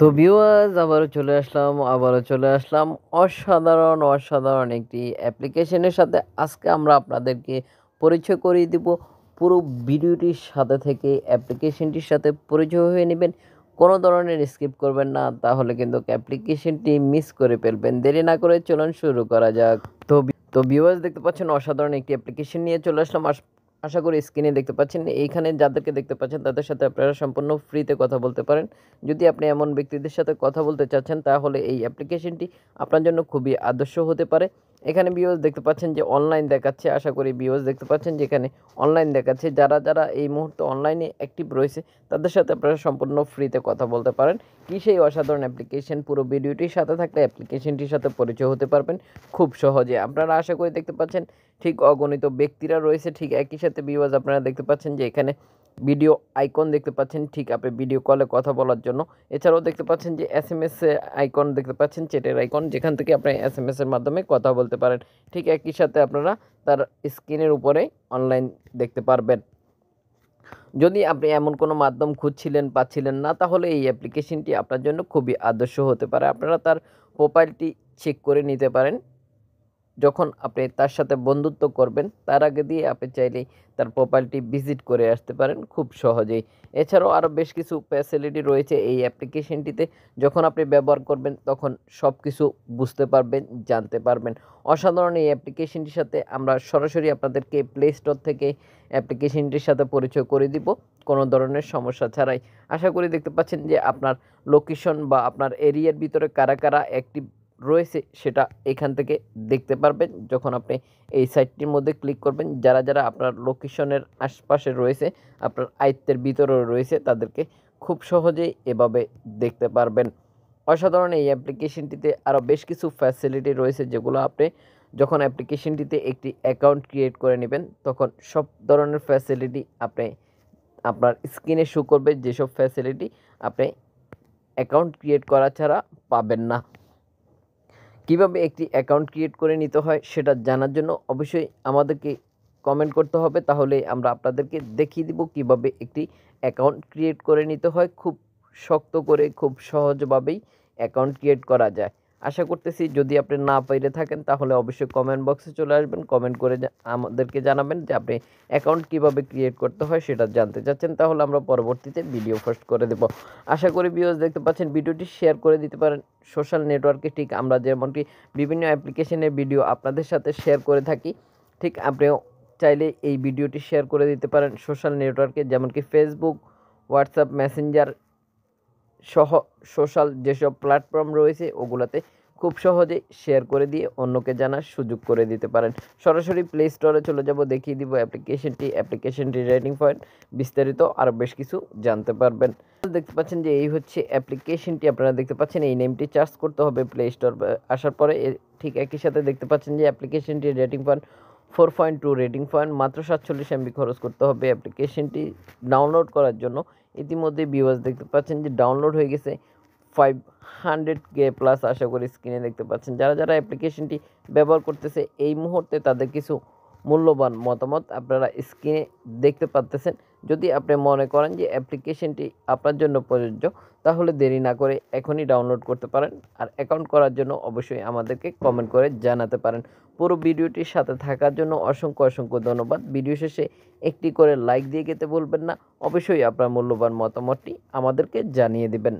তো ভিউয়ার্স আবারও চলে আসলাম অসাধারণ একটি অ্যাপ্লিকেশনের সাথে। আজকে আমরা আপনাদেরকে পরিচয় করিয়ে দিব। পুরো ভিডিওটির সাথে থেকে অ্যাপ্লিকেশনটির সাথে পরিচয় হয়ে নেবেন। কোনো ধরনের স্কিপ করবেন না, তাহলে কিন্তু অ্যাপ্লিকেশনটি মিস করে ফেলবেন। দেরি না করে চলুন শুরু করা যাক। তো ভিউয়ার্স দেখতে পাচ্ছেন অসাধারণ একটি অ্যাপ্লিকেশন নিয়ে চলে আসলাম। আশা করি স্ক্রিনে দেখতে পাচ্ছেন। এইখানে যাদেরকে দেখতে পাচ্ছেন তাদের সাথে আপনারা সম্পূর্ণ ফ্রিতে কথা বলতে পারেন। যদি আপনি এমন ব্যক্তিদের সাথে কথা বলতে চাচ্ছেন, তাহলে এই অ্যাপ্লিকেশনটি আপনার জন্য খুবই আদর্শ হতে পারে। এখানে ভিউয়ার্স দেখতে পাচ্ছেন যে অনলাইন দেখাচ্ছে। আশা করি ভিউয়ার্স দেখতে পাচ্ছেন যে এখানে অনলাইন দেখাচ্ছে। যারা এই মুহূর্তে অনলাইনে অ্যাক্টিভ রয়েছে তাদের সাথে আপনারা সম্পূর্ণ ফ্রিতে কথা বলতে পারেন। কি সেই অসাধারণ অ্যাপ্লিকেশন, পুরো ভিডিওটির সাথে থাকলে অ্যাপ্লিকেশনটির সাথে পরিচয় হতে পারবেন খুব সহজে। আপনারা আশা করি দেখতে পাচ্ছেন ঠিক অগণিত ব্যক্তিরা রয়েছে। ঠিক একই সাথে ভিউয়ার্স আপনারা দেখতে পাচ্ছেন যে এখানে ভিডিও আইকন দেখতে পাচ্ছেন, ঠিক আপনি ভিডিও কলে কথা বলার জন্য। এছাড়াও দেখতে পাচ্ছেন যে এসএমএস আইকন দেখতে পাচ্ছেন, চ্যাটের আইকন, যেখান থেকে আপনি এসএমএস এর মাধ্যমে কথা বলতে পারেন। ঠিক একই সাথে আপনারা তার স্ক্রিনের উপরে অনলাইন দেখতে পারবেন। যদি আপনি এমন কোনো মাধ্যম খুঁজছিলেন, পাচ্ছিলেন না, তাহলে এই অ্যাপ্লিকেশনটি আপনার জন্য খুবই আদর্শ হতে পারে। আপনারা তার প্রোফাইলটি চেক করে নিতে পারেন। যখন আপনি তার সাথে বন্ধুত্ব করবেন, তার আগে দিয়ে আপনি চাইলেই তার প্রোফাইলটি ভিজিট করে আসতে পারেন খুব সহজেই। এছাড়াও আরও বেশ কিছু ফ্যাসিলিটি রয়েছে এই অ্যাপ্লিকেশনটিতে। যখন আপনি ব্যবহার করবেন তখন সব কিছু বুঝতে পারবেন, জানতে পারবেন। অসাধারণ এই অ্যাপ্লিকেশনটির সাথে আমরা সরাসরি আপনাদেরকে প্লে স্টোর থেকে অ্যাপ্লিকেশনটির সাথে পরিচয় করে দিব, কোনো ধরনের সমস্যা ছাড়াই। আশা করি দেখতে পাচ্ছেন যে আপনার লোকেশন বা আপনার এরিয়ার ভিতরে কারা কারা অ্যাক্টিভ রয়েছে সেটা এখান থেকে দেখতে পারবেন। যখন আপনি এই সাইটটির মধ্যে ক্লিক করবেন, যারা আপনার লোকেশনের আশপাশে রয়েছে, আপনার আয়ত্তের ভিতরেও রয়েছে, তাদেরকে খুব সহজেই এভাবে দেখতে পারবেন। অসাধারণ এই অ্যাপ্লিকেশনটিতে আরও বেশ কিছু ফ্যাসিলিটি রয়েছে, যেগুলো আপনি যখন অ্যাপ্লিকেশনটিতে একটি অ্যাকাউন্ট ক্রিয়েট করে নেবেন তখন সব ধরনের ফ্যাসিলিটি আপনি আপনার স্ক্রিনে শো করবে, যেসব ফ্যাসিলিটি আপনি অ্যাকাউন্ট ক্রিয়েট করা ছাড়া পাবেন না। কিভাবে একটি অ্যাকাউন্ট ক্রিয়েট করে নিতে হয় সেটা জানার জন্য অবশ্যই আমাদেরকে কমেন্ট করতে হবে, তাহলে আমরা আপনাদেরকে দেখিয়ে দিব কিভাবে একটি অ্যাকাউন্ট ক্রিয়েট করে নিতে হয়। খুব শক্ত করে, খুব সহজভাবেই অ্যাকাউন্ট ক্রিয়েট করা যায়। আশা করতেছি যদি আপনি না পেরে থাকেন তাহলে অবশ্যই কমেন্ট বক্সে চলে আসবেন, কমেন্ট করে আমাদেরকে জানাবেন যে আপনি অ্যাকাউন্ট কিভাবে ক্রিয়েট করতে হয় সেটা জানতে চাচ্ছেন, তাহলে আমরা পরবর্তীতে ভিডিও পোস্ট করে দেব। আশা করি ভিউয়ার্স দেখতে পাচ্ছেন, ভিডিওটি শেয়ার করে দিতে পারেন সোশ্যাল নেটওয়ার্কে। ঠিক আমরা যেমনটি বিভিন্ন অ্যাপ্লিকেশনের ভিডিও আপনাদের সাথে শেয়ার করে থাকি, ঠিক আপনিও চাইলে এই ভিডিওটি শেয়ার করে দিতে পারেন সোশ্যাল নেটওয়ার্কে, যেমনকি ফেসবুক, হোয়াটসঅ্যাপ, মেসেঞ্জার সহ সোশ্যাল যেসব প্ল্যাটফর্ম রয়েছে ওগুলোতে খুব সহজেই শেয়ার করে দিয়ে অন্যকে জানার সুযোগ করে দিতে পারেন। সরাসরি প্লে স্টোরে চলে যাব, দেখিয়ে দিব অ্যাপ্লিকেশনটির রেটিং পয়েন্ট, বিস্তারিত আরও বেশ কিছু জানতে পারবেন। দেখতে পাচ্ছেন যে এই হচ্ছে অ্যাপ্লিকেশনটি। আপনারা দেখতে পাচ্ছেন এই নেমটি চার্জ করতে হবে প্লে স্টোর আসার পরে। ঠিক একই সাথে দেখতে পাচ্ছেন যে অ্যাপ্লিকেশনটির রেটিং পয়েন্ট 4.2 রেটিং পয়েন্ট। মাত্র 47 MB খরচ করতে হবে অ্যাপ্লিকেশনটি ডাউনলোড করার জন্য। ইতিমধ্যে ভিউয়ার্স দেখতে পাচ্ছেন যে ডাউনলোড হয়ে গেছে 500K প্লাস। আশা করি স্ক্রিনে দেখতে পাচ্ছেন। যারা অ্যাপ্লিকেশনটি ব্যবহার করতেছে এই মুহূর্তে তাদের কিছু মূল্যবান মতামত আপনারা স্ক্রিনে দেখতে পাচ্ছেন। যদি আপনি মনে করেন যে অ্যাপ্লিকেশনটি আপনার জন্য প্রযোজ্য, তাহলে দেরি না করে এখনই ডাউনলোড করতে পারেন। আর অ্যাকাউন্ট করার জন্য অবশ্যই আমাদেরকে কমেন্ট করে জানাতে পারেন। পুরো ভিডিওটির সাথে থাকার জন্য অসংখ্য ধন্যবাদ। ভিডিও শেষে একটি করে লাইক দিয়ে যেতে ভুলবেন না। অবশ্যই আপনার মূল্যবান মতামতটি আমাদেরকে জানিয়ে দিবেন।